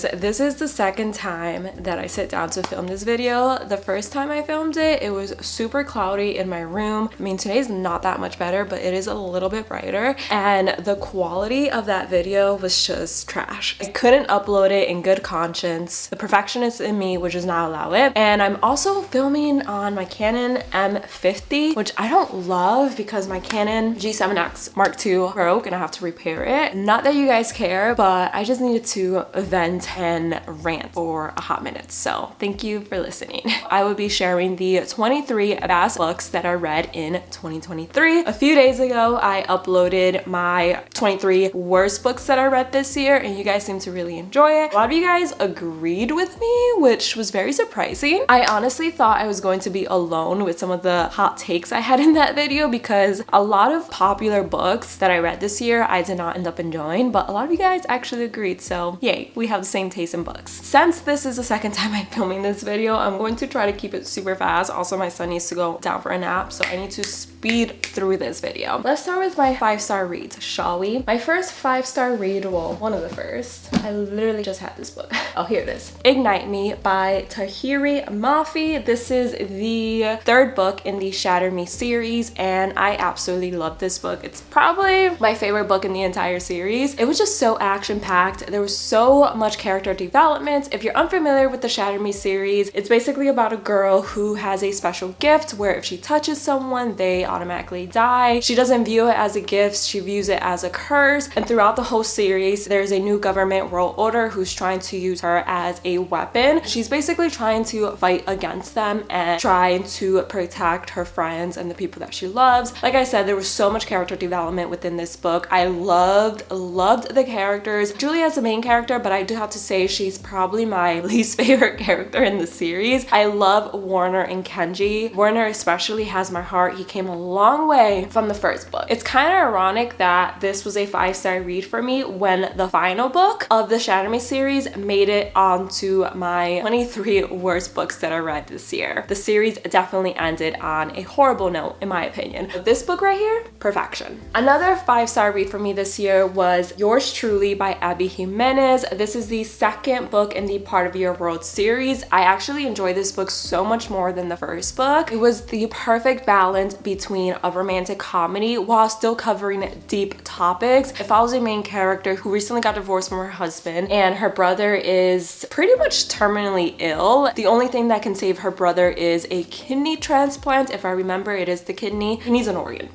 guys, this is the second time that I sit down to film this video. The first time I filmed it, it was super cloudy in my room. I mean, today's not that much better, but it is a little bit brighter, and the quality of that video was just trash. I couldn't upload it in good conscience. The perfectionist in me would just not allow it. And I'm also filming on my Canon M50, which I don't love because my Canon G7X Mark II broke and I have to repair it. Not that you guys care, but I just needed to vent and rant for a hot minute. So thank you for listening. I will be sharing the 23 best books that I read in 2023. A few days ago, I uploaded my 23 worst books that I read this year, and you guys seem to really enjoy it. A lot of you guys agreed with me, which was very surprising. I honestly thought I was going to be alone with some of the hot takes I had in that video, because a lot of popular books that I read this year I did not end up enjoying, but a lot of you guys actually agreed, so yay, we have the same taste in books. Since this is the second time I'm filming this video, I'm going to try to keep it super fast. Also, my son needs to go down for a nap, so I need to speed through this video. Let's start with my 5-star reads, shall we? My first 5-star read, well, one of the first. I literally just had this book. Oh, here it is. Ignite Me by Tahiri Mafi. This is the third book in the Shatter Me series, and I absolutely love this book. It's probably my favorite book in the entire series. It was just so action-packed. There was so much character development. If you're unfamiliar with the Shatter Me series, it's basically about a girl who has a special gift where if she touches someone, they automatically die. She doesn't view it as a gift, she views it as a curse. And throughout the whole series, there's a new government world order who's trying to use her as a weapon. She's basically trying to fight against them and trying to protect her friends and the people that she loves. Like I said, there was so much character development within this book. I loved the characters. Julia's the main character, but I do have to say she's probably my least favorite character in the series. I love Warner and Kenji. Warner especially has my heart. He came a long way from the first book. It's kind of ironic that this was a 5-star read for me when the final book of the Shatter Me series made it onto my 23 worst books that I read this year. The series definitely ended on a horrible note, in my opinion. But this book right here, perfection. Another 5-star read for me this year was Yours Truly by Abby Jimenez. This is the second book in the Part of Your World series. I actually enjoyed this book so much more than the first book. It was the perfect balance between a romantic comedy while still covering deep topics. It follows a main character who recently got divorced from her husband, and her brother is pretty much terminally ill. The only thing that can save her brother is a kidney transplant. If I remember, it is the kidney. He needs an organ.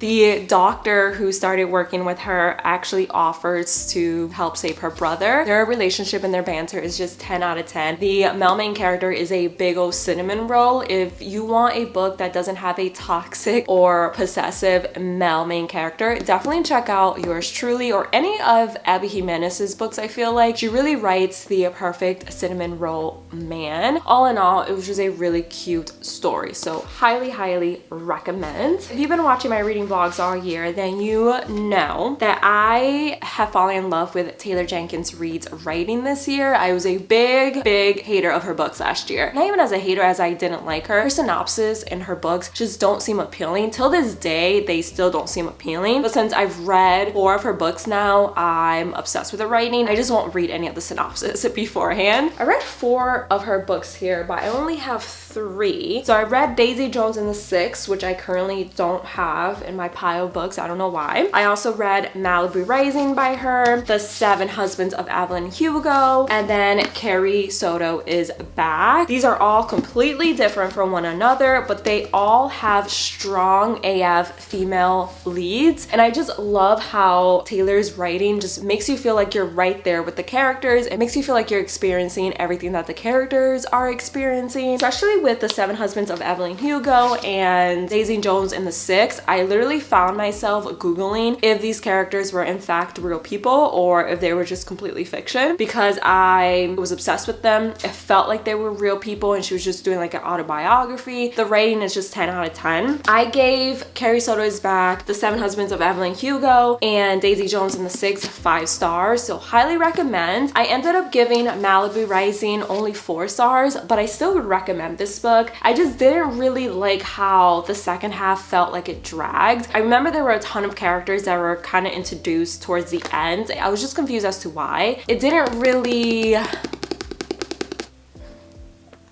The doctor who started working with her actually offers to help save her brother. Their relationship and their banter is just 10 out of 10. The male main character is a big old cinnamon roll. If you want a book that doesn't have a toxic or possessive male main character, definitely check out Yours Truly or any of Abby Jimenez's books. I feel like she really writes the perfect cinnamon roll man. All in all, it was just a really cute story. So highly recommend. If you've been watching my reading vlogs all year, then you know that I have fallen in love with Taylor Jenkins Reid's writing this year. I was a big hater of her books last year. Not even as a hater, as I didn't like her. Her synopsis in her books just don't seem appealing. Till this day, they still don't seem appealing. But since I've read 4 of her books now, I'm obsessed with her writing. I just won't read any of the synopsis beforehand. I read 4 of her books here, but I only have 3. So I read Daisy Jones and the Six, which I currently don't have in my pile of books. I don't know why. I also read Malibu Rising by her, The 7 Husbands of Evelyn Hugo, and then Carrie Soto is Back. These are all completely different from one another, but they all have strong AF female leads, and I just love how Taylor's writing just makes you feel like you're right there with the characters. It makes you feel like you're experiencing everything that the characters are experiencing, especially with The 7 Husbands of Evelyn Hugo and Daisy Jones and the Six. I literally found myself Googling if these characters were in fact real people or if they were just completely fiction, because I was obsessed with them. It felt like they were real people and she was just doing like an autobiography. The rating is just 10 out of 10. I gave Carrie Soto is Back, The 7 Husbands of Evelyn Hugo, and Daisy Jones and the Six 5 stars, so highly recommend. I ended up giving Malibu Rising only 4 stars, but I still would recommend this book. I just didn't really like how the second half felt like it dragged. flags. I remember there were a ton of characters that were kind of introduced towards the end. I was just confused as to why. It didn't really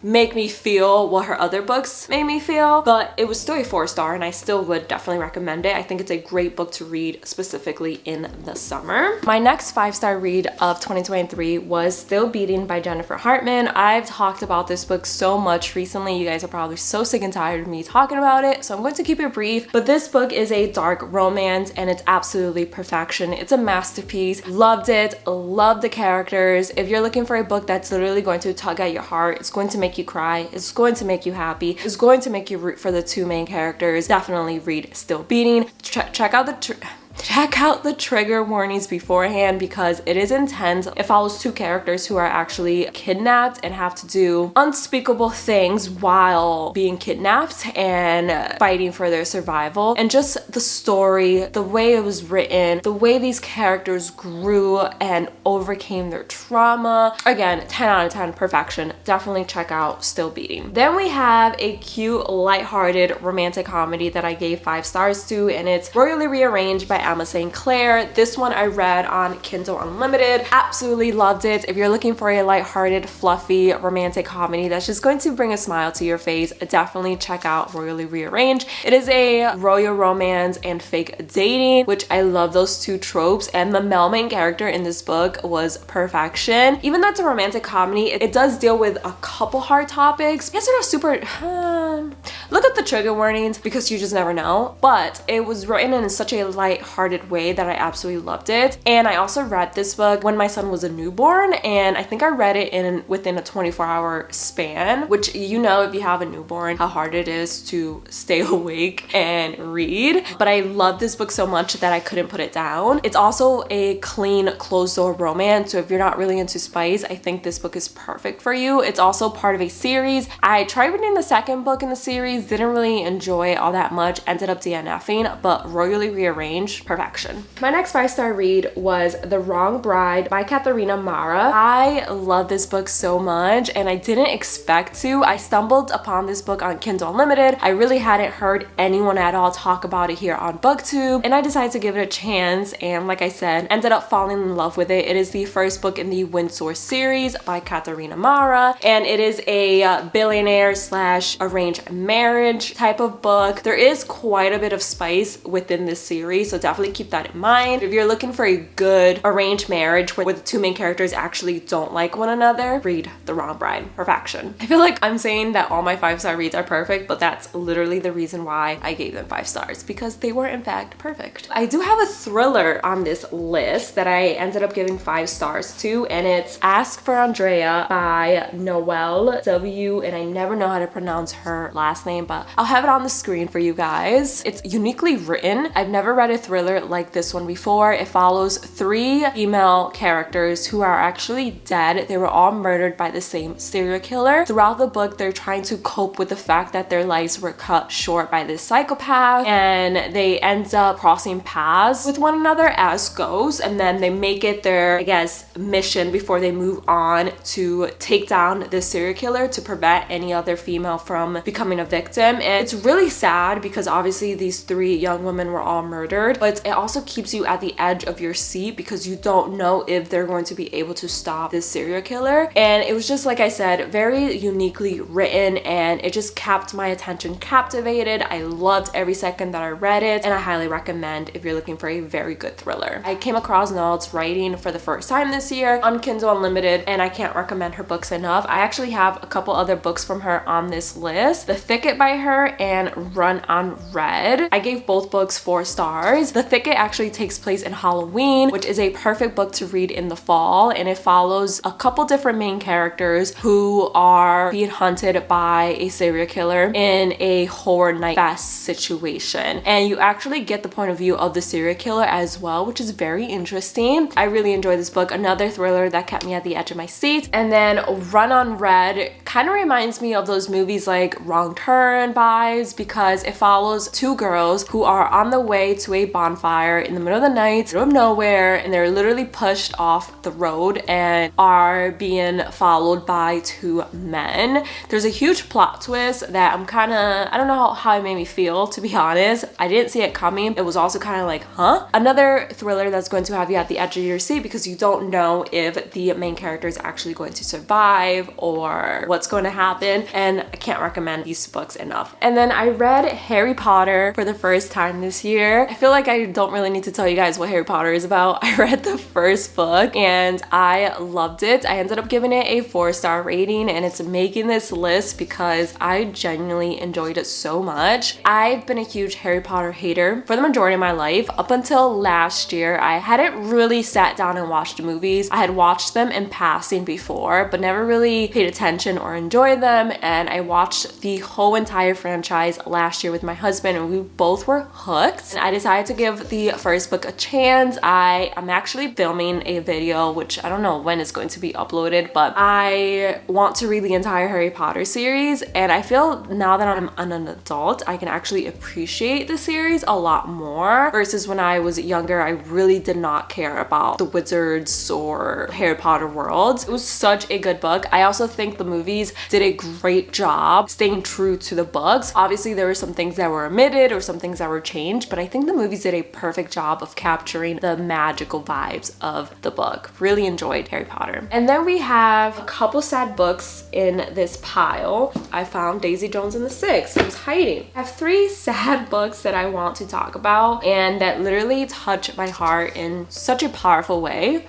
make me feel what her other books made me feel, but it was still a 4-star and I still would definitely recommend it. I think it's a great book to read specifically in the summer. My next 5-star read of 2023 was Still Beating by Jennifer Hartman. I've talked about this book so much recently. You guys are probably so sick and tired of me talking about it, so I'm going to keep it brief, but this book is a dark romance and it's absolutely perfection. It's a masterpiece. Loved it. Loved the characters. If you're looking for a book that's literally going to tug at your heart, it's going to make you cry, it's going to make you happy, it's going to make you root for the two main characters, definitely read Still Beating. Check out the trigger warnings beforehand because it is intense. It follows two characters who are actually kidnapped and have to do unspeakable things while being kidnapped and fighting for their survival. And just the story, the way it was written, the way these characters grew and overcame their trauma. Again, 10 out of 10, perfection. Definitely check out Still Beating. Then we have a cute, lighthearted romantic comedy that I gave 5 stars to, and it's Royally Rearranged by Emma St. Clair. This one I read on Kindle Unlimited. Absolutely loved it. If you're looking for a lighthearted, fluffy, romantic comedy that's just going to bring a smile to your face, definitely check out Royally Rearranged. It is a royal romance and fake dating, which I love those two tropes, and the male main character in this book was perfection. Even though it's a romantic comedy, it does deal with a couple hard topics. Yes, they're not super... look at the trigger warnings because you just never know, but it was written in such a light-hearted way that I absolutely loved it. And I also read this book when my son was a newborn, and I think I read it within a 24-hour span, which, you know, if you have a newborn, how hard it is to stay awake and read. But I love this book so much that I couldn't put it down. It's also a clean, closed-door romance, so if you're not really into spice, I think this book is perfect for you. It's also part of a series. I tried reading the second book in the series, didn't really enjoy it all that much, ended up DNFing, but Royally Rearranged, perfection. My next 5-star read was The Wrong Bride by Katharina Mara. I love this book so much and I didn't expect to. I stumbled upon this book on Kindle Unlimited. I really hadn't heard anyone at all talk about it here on BookTube, and I decided to give it a chance, and like I said, ended up falling in love with it. It is the first book in the Windsor series by Katharina Mara, and it is a billionaire / arranged marriage type of book. There is quite a bit of spice within this series, so definitely keep that in mind. If you're looking for a good arranged marriage where the two main characters actually don't like one another, read The Wrong Bride, perfection. I feel like I'm saying that all my 5-star reads are perfect, but that's literally the reason why I gave them 5 stars, because they were in fact perfect. I do have a thriller on this list that I ended up giving 5 stars to, and it's Ask for Andrea by Noelle W, and I never know how to pronounce her last name, but I'll have it on the screen for you guys. It's uniquely written. I've never read a thriller like this one before. It follows 3 female characters who are actually dead. They were all murdered by the same serial killer. Throughout the book, they're trying to cope with the fact that their lives were cut short by this psychopath, and they end up crossing paths with one another as ghosts, and then they make it their, I guess, mission before they move on to take down this serial killer to prevent any other female from becoming a victim. And it's really sad because obviously these 3 young women were all murdered, but it also keeps you at the edge of your seat because you don't know if they're going to be able to stop this serial killer. And it was just, like I said, very uniquely written, and it just kept my attention captivated. I loved every second that I read it, and I highly recommend if you're looking for a very good thriller. I came across Noelle's writing for the first time this year on Kindle Unlimited, and I can't recommend her books enough. I actually have a couple other books from her on this list, The Thicket by her and Run on Red. I gave both books 4 stars. The Thicket actually takes place in Halloween, which is a perfect book to read in the fall, and it follows a couple different main characters who are being hunted by a serial killer in a horror night fest situation, and you actually get the point of view of the serial killer as well, which is very interesting. I really enjoyed this book. Another thriller that kept me at the edge of my seat. And then Run on Red kind of reminds me of those movies like Wrong Wrong Turn vibes because it follows two girls who are on the way to a bonfire in the middle of the night, middle of nowhere, and they're literally pushed off the road and are being followed by two men. There's a huge plot twist that I don't know how it made me feel, to be honest. I didn't see it coming. It was also kind of like, huh? Another thriller that's going to have you at the edge of your seat because you don't know if the main character is actually going to survive or what's going to happen, and I can't recommend these books enough. And then I read Harry Potter for the first time this year. I feel like I don't really need to tell you guys what Harry Potter is about. I read the first book and I loved it. I ended up giving it a 4-star rating, and it's making this list because I genuinely enjoyed it so much. I've been a huge Harry Potter hater for the majority of my life. Up until last year, I hadn't really sat down and watched the movies. I had watched them in passing before, but never really paid attention or enjoyed them. And I watched the whole entire franchise last year with my husband, and we both were hooked. And I decided to give the first book a chance. I'm actually filming a video, which I don't know when it's going to be uploaded, but I want to read the entire Harry Potter series. And I feel now that I'm an adult, I can actually appreciate the series a lot more versus when I was younger. I really did not care about the wizards or Harry Potter worlds. It was such a good book. I also think the movies did a great job staying true to the books. Obviously, there were some things that were omitted or some things that were changed, but I think the movies did a perfect job of capturing the magical vibes of the book. Really enjoyed Harry Potter. And then we have a couple sad books in this pile. I found Daisy Jones and the Six. It was hiding. I have 3 sad books that I want to talk about and that literally touch my heart in such a powerful way.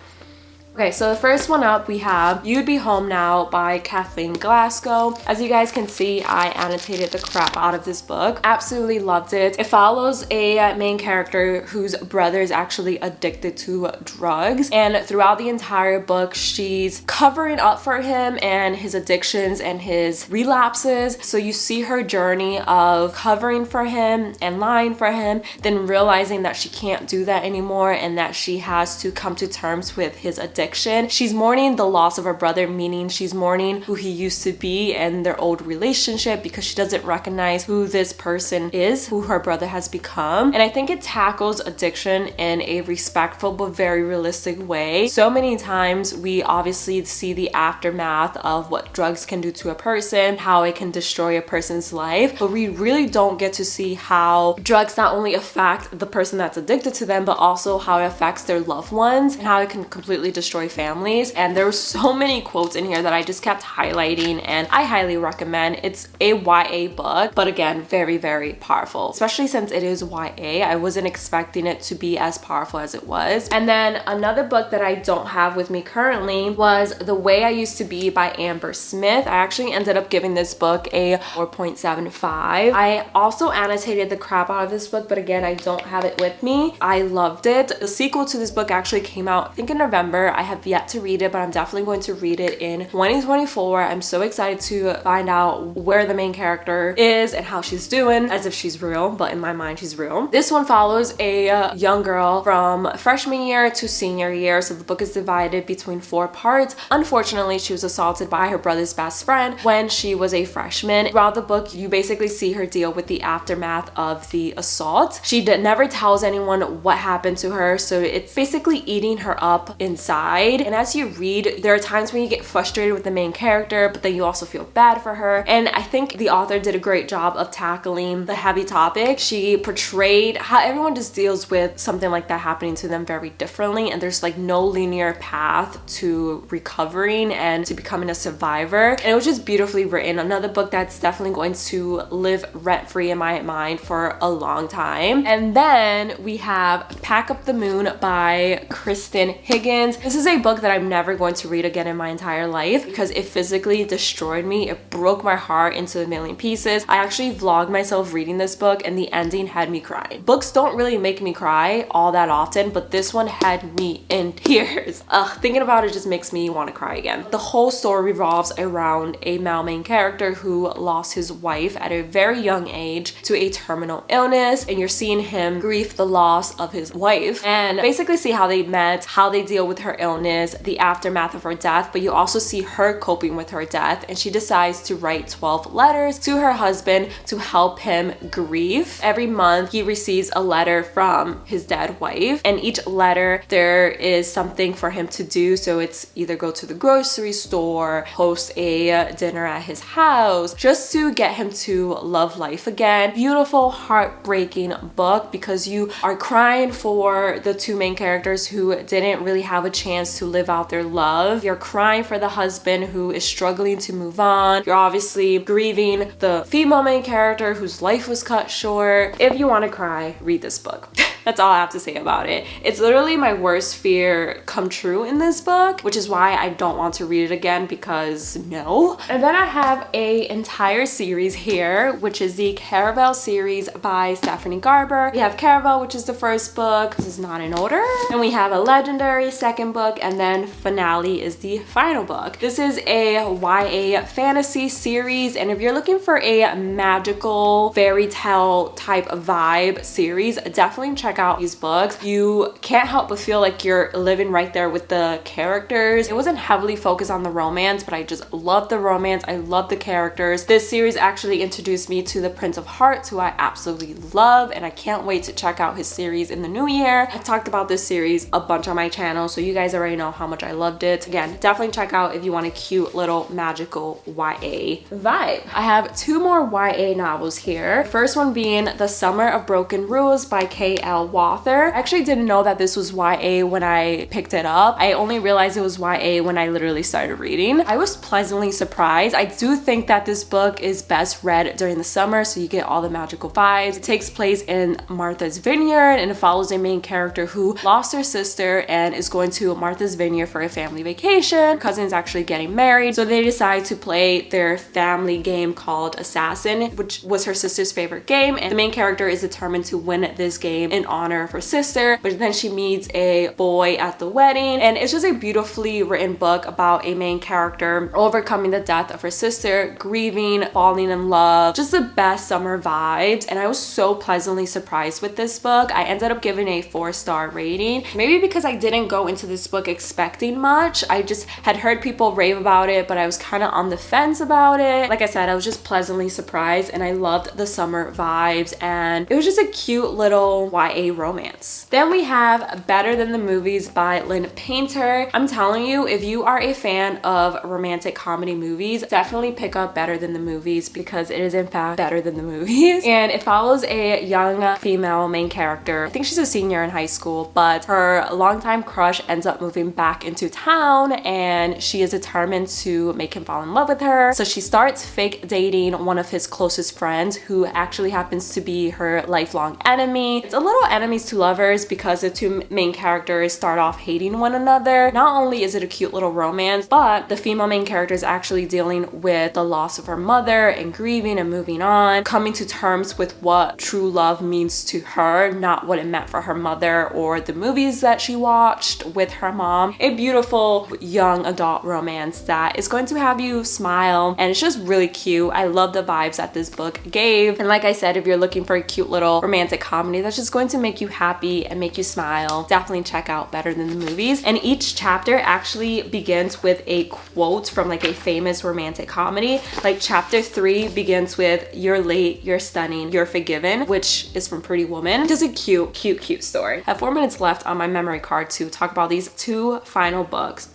Okay, so the first one up, we have You'd Be Home Now by Kathleen Glasgow. As you guys can see, I annotated the crap out of this book. Absolutely loved it. It follows a main character whose brother is actually addicted to drugs. And throughout the entire book, she's covering up for him and his addictions and his relapses. So you see her journey of covering for him and lying for him, then realizing that she can't do that anymore and that she has to come to terms with his addiction. She's mourning the loss of her brother, meaning she's mourning who he used to be and their old relationship because she doesn't recognize who this person is, who her brother has become. And I think it tackles addiction in a respectful but very realistic way. So many times we obviously see the aftermath of what drugs can do to a person, how it can destroy a person's life, but we really don't get to see how drugs not only affect the person that's addicted to them, but also how it affects their loved ones and how it can completely destroy families. And there were so many quotes in here that I just kept highlighting, and I highly recommend. It's a YA book, but again, very, very powerful, especially since it is YA. I wasn't expecting it to be as powerful as it was. And then another book that I don't have with me currently was The Way I Used to Be by Amber Smith. I actually ended up giving this book a 4.75. I also annotated the crap out of this book, but again, I don't have it with me. I loved it. The sequel to this book actually came out, I think, in November. I have yet to read it, but I'm definitely going to read it in 2024. I'm so excited to find out where the main character is and how she's doing, as if she's real, but in my mind she's real. This one follows a young girl from freshman year to senior year, so the book is divided between 4 parts. Unfortunately, she was assaulted by her brother's best friend when she was a freshman. Throughout the book, you basically see her deal with the aftermath of the assault. She never tells anyone what happened to her, so it's basically eating her up inside. And as you read, there are times when you get frustrated with the main character, but then you also feel bad for her. And I think the author did a great job of tackling the heavy topic. She portrayed how everyone just deals with something like that happening to them very differently, and there's like no linear path to recovering and to becoming a survivor. And it was just beautifully written. Another book that's definitely going to live rent-free in my mind for a long time. And then we have Pack Up the Moon by Kristen Higgins. This is a book that I'm never going to read again in my entire life because it physically destroyed me. It broke my heart into a million pieces. I actually vlogged myself reading this book and the ending had me crying. Books don't really make me cry all that often, but this one had me in tears. Thinking about it just makes me want to cry again. The whole story revolves around a male main character who lost his wife at a very young age to a terminal illness, and you're seeing him grieve the loss of his wife and basically see how they met, how they deal with her illness, illness, the aftermath of her death, but you also see her coping with her death, and she decides to write 12 letters to her husband to help him grieve. Every month he receives a letter from his dead wife, and each letter there is something for him to do. So it's either go to the grocery store, host a dinner at his house, just to get him to love life again. Beautiful, heartbreaking book because you are crying for the two main characters who didn't really have a chance to live out their love. You're crying for the husband who is struggling to move on. You're obviously grieving the female main character whose life was cut short. If you want to cry, read this book. That's all I have to say about it. It's literally my worst fear come true in this book, which is why I don't want to read it again, because no. And then I have an entire series here, which is the Caravel series by Stephanie Garber. We have Caravel, which is the first book. This is not in order. And we have a Legendary second book, and then Finale is the final book. This is a YA fantasy series, and if you're looking for a magical fairy tale type of vibe series, definitely check out these books. You can't help but feel like you're living right there with the characters. It wasn't heavily focused on the romance, but I just love the romance. I love the characters. This series actually introduced me to the Prince of Hearts, who I absolutely love, and I can't wait to check out his series in the new year. I've talked about this series a bunch on my channel, so you guys already know how much I loved it. Again, definitely check out if you want a cute little magical YA vibe. I have two more YA novels here. First one being The Summer of Broken Rules by K.L. Walther. I actually didn't know that this was YA when I picked it up. I only realized it was YA when I literally started reading. I was pleasantly surprised. I do think that this book is best read during the summer, so you get all the magical vibes. It takes place in Martha's Vineyard, and it follows a main character who lost her sister and is going to Martha's Vineyard for a family vacation. Her cousin is actually getting married, so they decide to play their family game called Assassin, which was her sister's favorite game, and the main character is determined to win this game in honor of her sister. But then she meets a boy at the wedding, and it's just a beautifully written book about a main character overcoming the death of her sister, grieving, falling in love, just the best summer vibes. And I was so pleasantly surprised with this book. I ended up giving a 4-star rating, maybe because I didn't go into this book expecting much. I just had heard people rave about it, but I was kind of on the fence about it. Like I said, I was just pleasantly surprised, and I loved the summer vibes, and it was just a cute little YA romance. Then we have Better Than the Movies by Lynn Painter. I'm telling you, if you are a fan of romantic comedy movies, definitely pick up Better Than the Movies, because it is in fact better than the movies. And it follows a young female main character. I think she's a senior in high school, but her longtime crush ends up moving back into town, and she is determined to make him fall in love with her. So she starts fake dating one of his closest friends, who actually happens to be her lifelong enemy. It's a little enemies to lovers because the two main characters start off hating one another. Not only is it a cute little romance, but the female main character is actually dealing with the loss of her mother and grieving and moving on, coming to terms with what true love means to her, not what it meant for her mother or the movies that she watched with her mom. A beautiful young adult romance that is going to have you smile, and it's just really cute. I love the vibes that this book gave. And like I said, if you're looking for a cute little romantic comedy that's just going to make you happy and make you smile, definitely check out Better Than the Movies. And each chapter actually begins with a quote from like a famous romantic comedy. Like chapter 3 begins with "You're late, you're stunning, you're forgiven," which is from Pretty Woman. Just a cute story. I have 4 minutes left on my memory card to talk about these three final books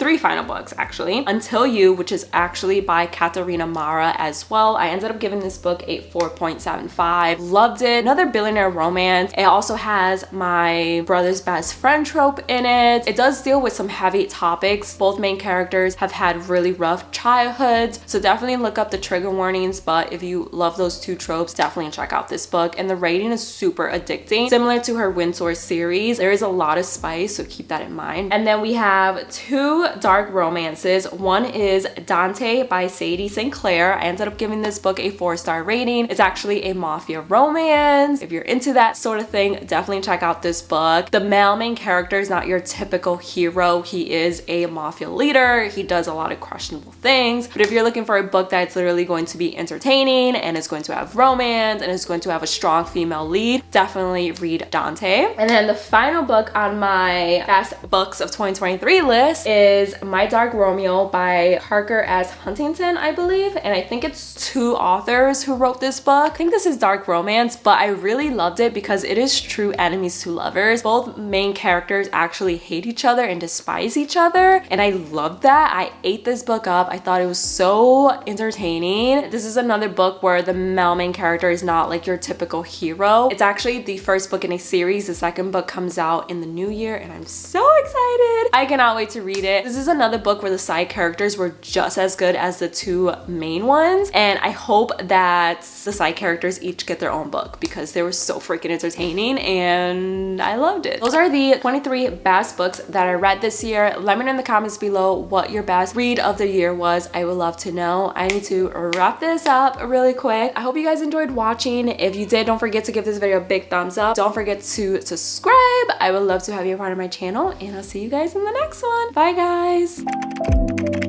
actually. Until You, which is actually by Katarina Mara as well. I ended up giving this book a 4.75. Loved it. Another billionaire romance. It also has my brother's best friend trope in it. It does deal with some heavy topics. Both main characters have had really rough childhoods, so definitely look up the trigger warnings, but if you love those two tropes, definitely check out this book. And the rating is super addicting. Similar to her Windsor series, there is a lot of spice, so keep that in mind. And then we have 2 dark romances. One is Dante by Sadie St. Clair. I ended up giving this book a 4-star rating. It's actually a mafia romance. If you're into that sort of thing, definitely definitely check out this book. The male main character is not your typical hero. He is a mafia leader. He does a lot of questionable things. But if you're looking for a book that's literally going to be entertaining and it's going to have romance and it's going to have a strong female lead, definitely read Dante. And then the final book on my best books of 2023 list is My Dark Romeo by Parker S. Huntington, I believe. And I think it's 2 authors who wrote this book. I think this is dark romance, but I really loved it because it is true enemies to lovers. Both main characters actually hate each other and despise each other, and I loved that. I ate this book up. I thought it was so entertaining. This is another book where the male main character is not like your typical hero. It's actually the first book in a series. The second book comes out in the new year, and I'm so excited. I cannot wait to read it. This is another book where the side characters were just as good as the 2 main ones, and I hope that the side characters each get their own book because they were so freaking entertaining and I loved it. Those are the 23 best books that I read this year. Let me know in the comments below what your best read of the year was. I would love to know. I need to wrap this up really quick. I hope you guys enjoyed watching. If you did, don't forget to give this video a big thumbs up. Don't forget to subscribe. I would love to have you a part of my channel, and I'll see you guys in the next one. Bye guys.